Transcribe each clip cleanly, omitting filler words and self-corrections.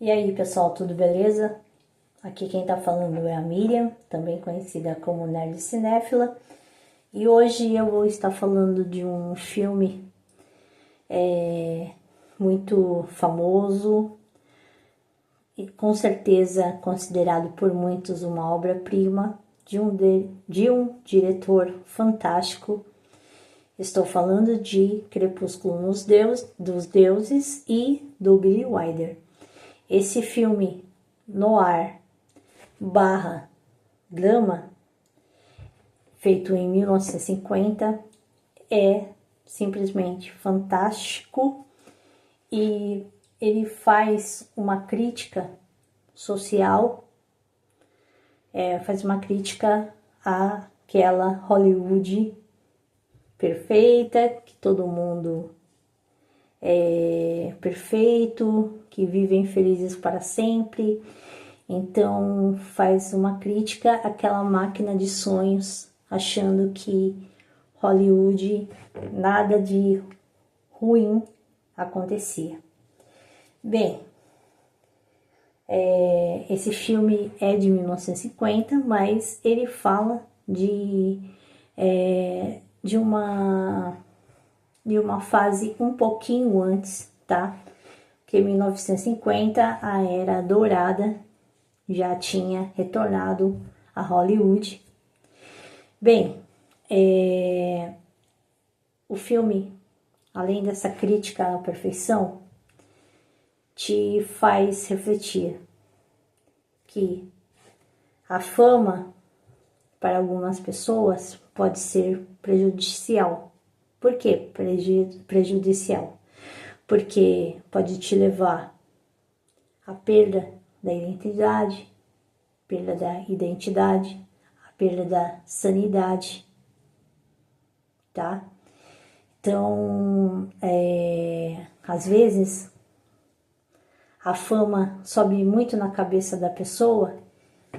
E aí, pessoal, tudo beleza? Aqui quem tá falando é a Miriam, também conhecida como Nerd Cinéfila. E hoje eu vou estar falando de um filme muito famoso e com certeza considerado por muitos uma obra-prima de um diretor fantástico. Estou falando de Crepúsculo dos Deuses e do Billy Wilder. Esse filme noir barra drama, feito em 1950, é simplesmente fantástico e ele faz uma crítica social, faz uma crítica àquela Hollywood perfeita, que todo mundo é perfeito, que vivem felizes para sempre. Então faz uma crítica àquela máquina de sonhos, achando que Hollywood nada de ruim acontecia. Bem, esse filme é de 1950, mas ele fala de uma fase um pouquinho antes, tá? Que em 1950 a era dourada já tinha retornado a Hollywood. Bem, o filme, além dessa crítica à perfeição, te faz refletir que a fama para algumas pessoas pode ser prejudicial. Por que prejudicial? Porque pode te levar à perda da identidade, a perda da sanidade, tá? Então, às vezes, a fama sobe muito na cabeça da pessoa,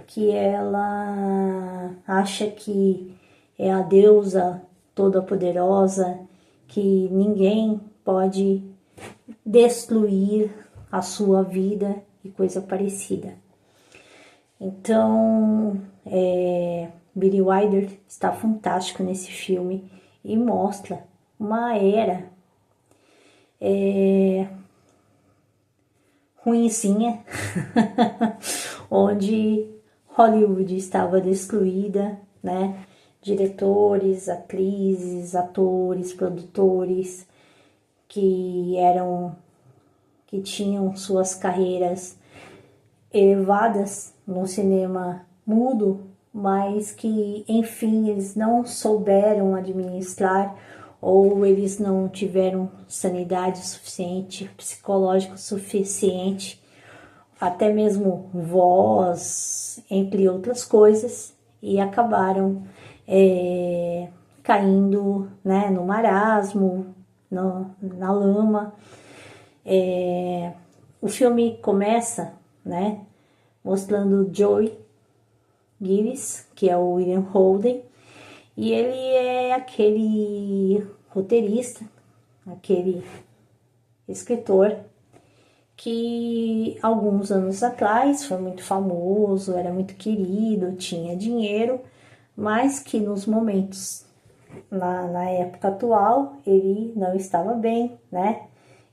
que ela acha que é a deusa toda poderosa, que ninguém pode destruir a sua vida e coisa parecida. Então, Billy Wilder está fantástico nesse filme e mostra uma era ruinzinha, onde Hollywood estava destruída, né? Diretores, atrizes, atores, produtores que tinham suas carreiras elevadas no cinema mudo, mas que, enfim, eles não souberam administrar, ou eles não tiveram sanidade suficiente, psicológico suficiente, até mesmo voz, entre outras coisas, e acabaram caindo, né, no marasmo, na lama. O filme começa, né, mostrando Joey Gibbs, que é o William Holden, e ele é aquele roteirista, aquele escritor que alguns anos atrás foi muito famoso, era muito querido, tinha dinheiro, mas que nos momentos, na época atual, ele não estava bem, né?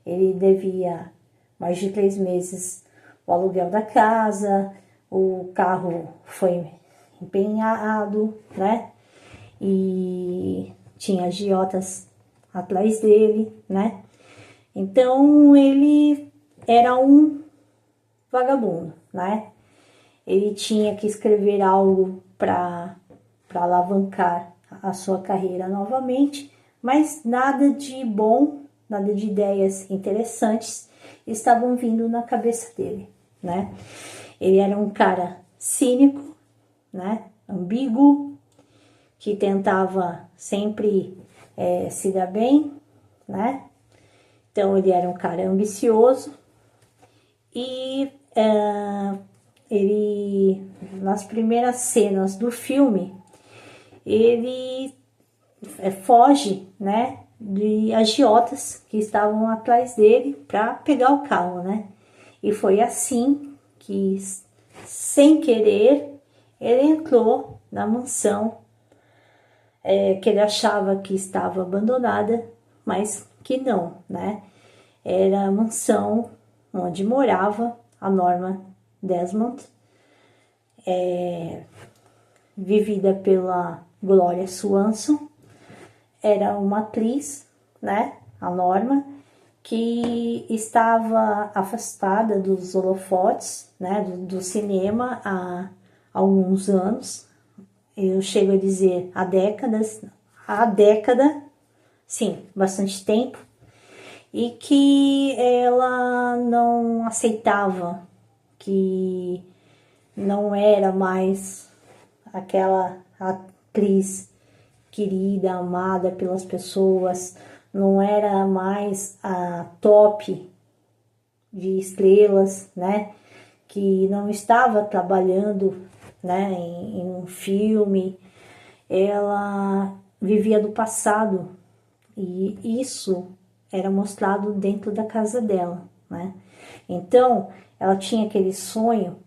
Ele devia mais de 3 meses o aluguel da casa, o carro foi empenhado, né? E tinha agiotas atrás dele, né? Então ele era um vagabundo, né? Ele tinha que escrever algo para alavancar a sua carreira novamente, mas nada de bom, nada de ideias interessantes estavam vindo na cabeça dele, né? Ele era um cara cínico, né? Ambíguo, que tentava sempre se dar bem, né? Então ele era um cara ambicioso e ele, nas primeiras cenas do filme, ele foge, né, de agiotas que estavam atrás dele para pegar o carro, né? E foi assim que, sem querer, ele entrou na mansão que ele achava que estava abandonada, mas que não, né? Era a mansão onde morava a Norma Desmond, vivida pela Gloria Swanson. Era uma atriz, né, a Norma, que estava afastada dos holofotes, né, do cinema há alguns anos. Eu chego a dizer há década, sim, bastante tempo, e que ela não aceitava, que não era mais aquela atriz querida, amada pelas pessoas, não era mais a top de estrelas, né? Que não estava trabalhando, né, em um filme. Ela vivia do passado e isso era mostrado dentro da casa dela, né? Então, ela tinha aquele sonho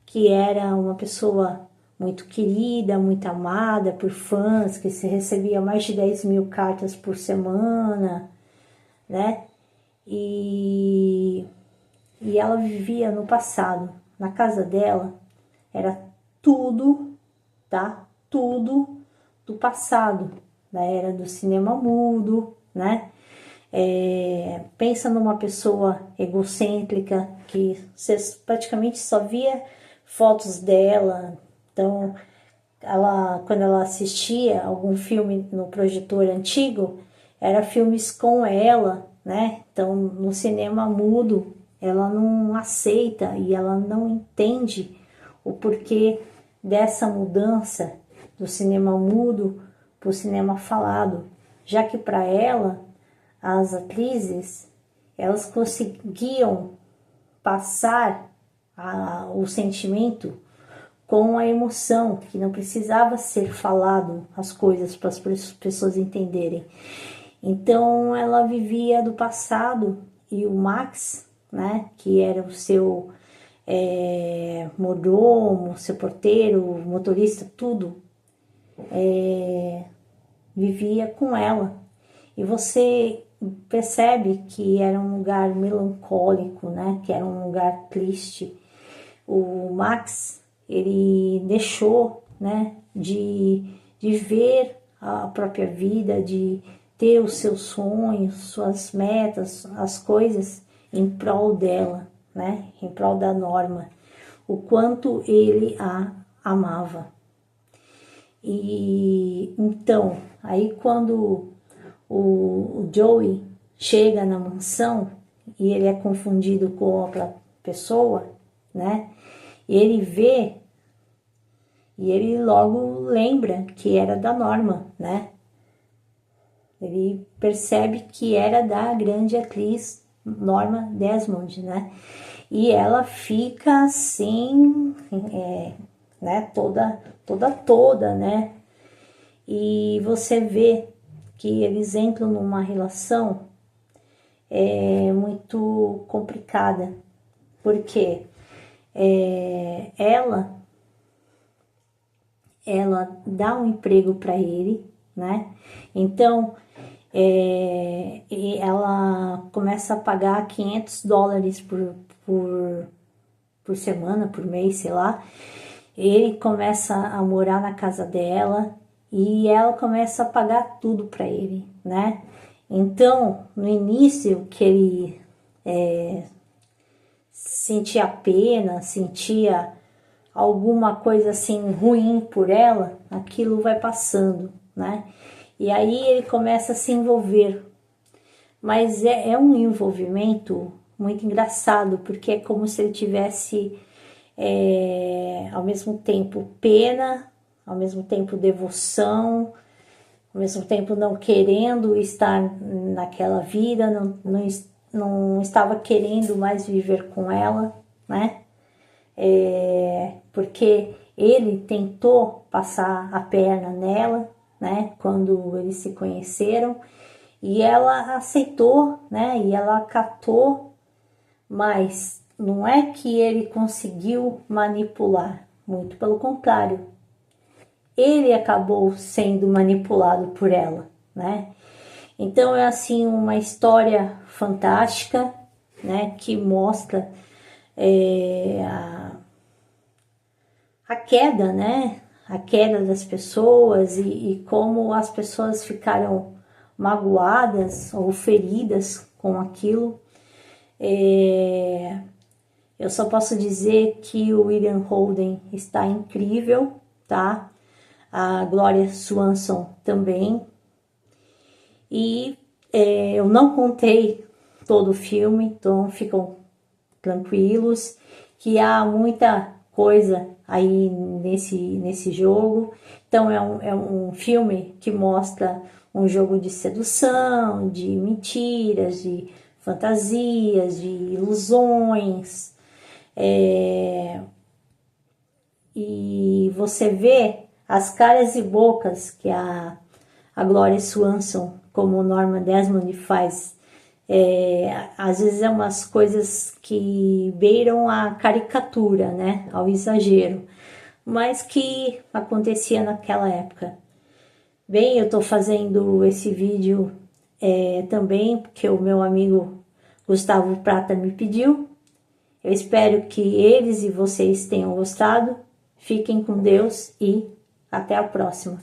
que era uma pessoa muito querida, muito amada por fãs, que se recebia mais de 10 mil cartas por semana, né? E ela vivia no passado. Na casa dela era tudo, tá? Tudo do passado, da era do cinema mudo, né? Pensa numa pessoa egocêntrica que você praticamente só via fotos dela. Então, quando ela assistia algum filme no projetor antigo, era filmes com ela, né? Então, no cinema mudo, ela não aceita e ela não entende o porquê dessa mudança do cinema mudo para o cinema falado, já que para ela, as atrizes, elas conseguiam passar o sentimento com a emoção, que não precisava ser falado as coisas para as pessoas entenderem. Então ela vivia do passado e o Max, né, que era o seu mordomo, seu porteiro, motorista, tudo, vivia com ela. E você percebe que era um lugar melancólico, né, que era um lugar triste. O Max, ele deixou, né, de ver a própria vida, de ter os seus sonhos, suas metas, as coisas em prol dela, né, em prol da Norma, o quanto ele a amava. E então, aí quando o Joey chega na mansão e ele é confundido com outra pessoa, né, e ele vê, e ele logo lembra que era da Norma, né? Ele percebe que era da grande atriz Norma Desmond, né? E ela fica assim, né? Toda, né? E você vê que eles entram numa relação muito complicada, porque ela dá um emprego para ele, né? Então, e ela começa a pagar $500 por semana, por mês, sei lá. Ele começa a morar na casa dela e ela começa a pagar tudo para ele, né? Então, no início que ele sentia pena, sentia alguma coisa assim ruim por ela, aquilo vai passando, né? E aí ele começa a se envolver. Mas é um envolvimento muito engraçado, porque é como se ele tivesse ao mesmo tempo pena, ao mesmo tempo devoção, ao mesmo tempo não querendo estar naquela vida, não estava querendo mais viver com ela, né? Porque ele tentou passar a perna nela, né, quando eles se conheceram, e ela aceitou, né, e ela acatou, mas não é que ele conseguiu manipular, muito pelo contrário. Ele acabou sendo manipulado por ela, né? Então é assim uma história fantástica, né? Que mostra a queda, né? A queda das pessoas e como as pessoas ficaram magoadas ou feridas com aquilo. Eu só posso dizer que o William Holden está incrível, tá? A Gloria Swanson também. E eu não contei todo o filme, então ficam tranquilos que há muita coisa aí nesse jogo. Então é um filme que mostra um jogo de sedução, de mentiras, de fantasias, de ilusões. E você vê as caras e bocas que a Gloria Swanson, como Norma Desmond, faz. Às vezes é umas coisas que beiram a caricatura, né? Ao exagero, mas que acontecia naquela época. Bem, eu tô fazendo esse vídeo também porque o meu amigo Gustavo Prata me pediu. Eu espero que eles e vocês tenham gostado. Fiquem com Deus e até a próxima.